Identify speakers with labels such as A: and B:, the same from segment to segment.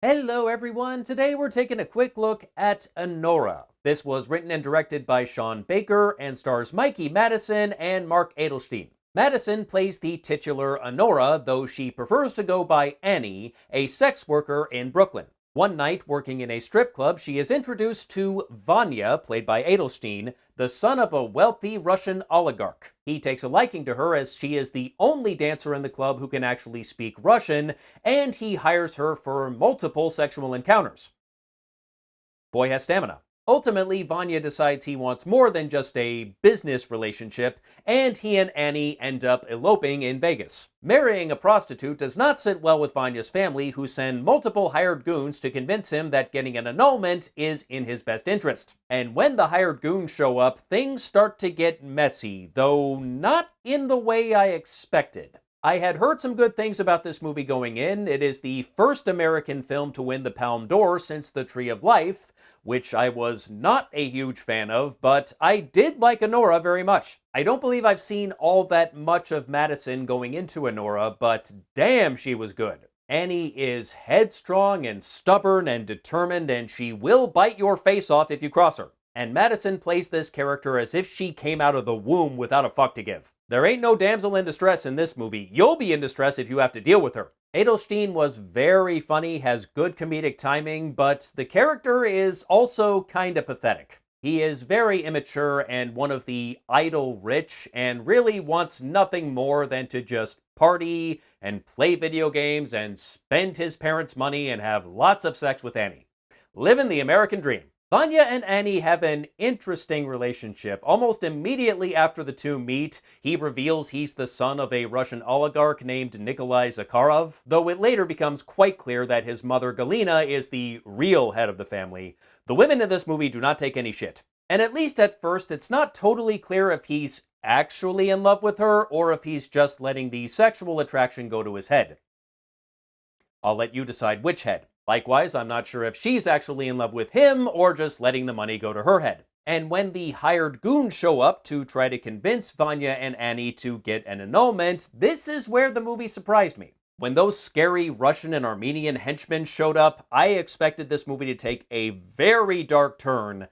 A: Hello everyone, today we're taking a quick look at Anora. This was written and directed by Sean Baker and stars Mikey Madison and Mark Adelstein. Madison plays the titular Anora, though she prefers to go by Annie, a sex worker in Brooklyn. One night, working in a strip club, she is introduced to Vanya, played by Adelstein, the son of a wealthy Russian oligarch. He takes a liking to her as she is the only dancer in the club who can actually speak Russian, and he hires her for multiple sexual encounters. Boy has stamina. Ultimately, Vanya decides he wants more than just a business relationship, and he and Annie end up eloping in Vegas. Marrying a prostitute does not sit well with Vanya's family, who send multiple hired goons to convince him that getting an annulment is in his best interest. And when the hired goons show up, things start to get messy, though not in the way I expected. I had heard some good things about this movie going in. It is the first American film to win the Palme d'Or since The Tree of Life, which I was not a huge fan of, but I did like Anora very much. I don't believe I've seen all that much of Madison going into Anora, but damn, she was good. Annie is headstrong and stubborn and determined, and she will bite your face off if you cross her. And Madison plays this character as if she came out of the womb without a fuck to give. There ain't no damsel in distress in this movie. You'll be in distress if you have to deal with her. Adelstein was very funny, has good comedic timing, but the character is also kinda pathetic. He is very immature and one of the idle rich, and really wants nothing more than to just party and play video games and spend his parents' money and have lots of sex with Annie. Living the American dream. Vanya and Annie have an interesting relationship. Almost immediately after the two meet, he reveals he's the son of a Russian oligarch named Nikolai Zakharov, though it later becomes quite clear that his mother Galina is the real head of the family. The women in this movie do not take any shit. And at least at first, it's not totally clear if he's actually in love with her or if he's just letting the sexual attraction go to his head. I'll let you decide which head. Likewise, I'm not sure if she's actually in love with him or just letting the money go to her head. And when the hired goons show up to try to convince Vanya and Annie to get an annulment, this is where the movie surprised me. When those scary Russian and Armenian henchmen showed up, I expected this movie to take a very dark turn,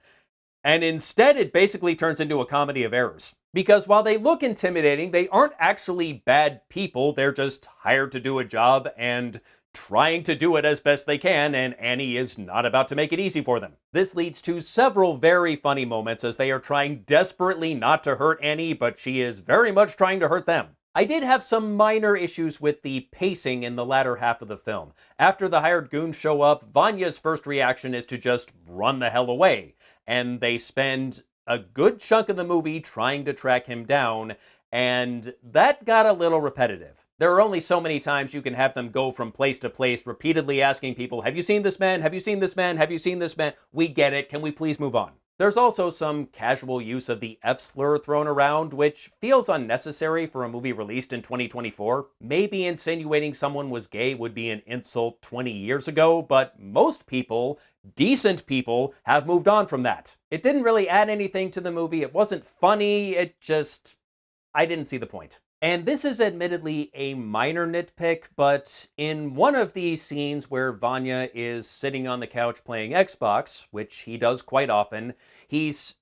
A: and instead it basically turns into a comedy of errors. Because while they look intimidating, they aren't actually bad people, they're just hired to do a job and trying to do it as best they can, and Annie is not about to make it easy for them. This leads to several very funny moments as they are trying desperately not to hurt Annie, but she is very much trying to hurt them. I did have some minor issues with the pacing in the latter half of the film. After the hired goons show up, Vanya's first reaction is to just run the hell away, and they spend a good chunk of the movie trying to track him down, and that got a little repetitive. There are only so many times you can have them go from place to place, repeatedly asking people, have you seen this man? Have you seen this man? Have you seen this man? We get it. Can we please move on? There's also some casual use of the F-slur thrown around, which feels unnecessary for a movie released in 2024. Maybe insinuating someone was gay would be an insult 20 years ago, but most people, decent people, have moved on from that. It didn't really add anything to the movie. It wasn't funny. I didn't see the point. And this is admittedly a minor nitpick, but in one of these scenes where Vanya is sitting on the couch playing Xbox, which he does quite often, he's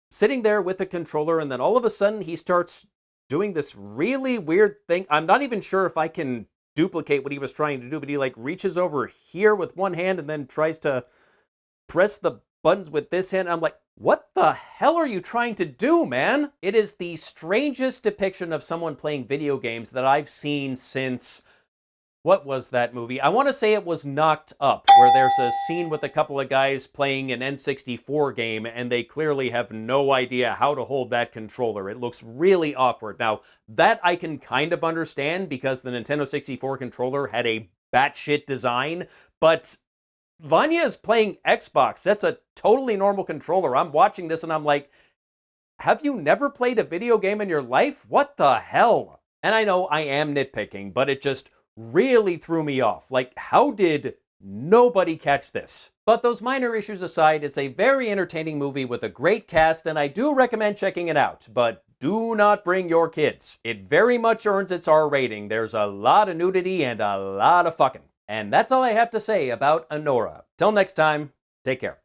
A: sitting there with the controller, and then all of a sudden he starts doing this really weird thing. I'm not even sure if I can duplicate what he was trying to do, but he reaches over here with one hand and then tries to press the buttons with this hand. I'm like, what the hell are you trying to do, man? It is the strangest depiction of someone playing video games that I've seen since, what was that movie? I want to say it was Knocked Up, where there's a scene with a couple of guys playing an N64 game, and they clearly have no idea how to hold that controller. It looks really awkward. Now, that I can kind of understand because the Nintendo 64 controller had a batshit design, but Vanya is playing Xbox. That's a totally normal controller. I'm watching this and I'm like, have you never played a video game in your life? What the hell? And I know I am nitpicking, but it just really threw me off. How did nobody catch this? But those minor issues aside, it's a very entertaining movie with a great cast, and I do recommend checking it out, but do not bring your kids. It very much earns its R rating. There's a lot of nudity and a lot of fucking. And that's all I have to say about Anora. Till next time, take care.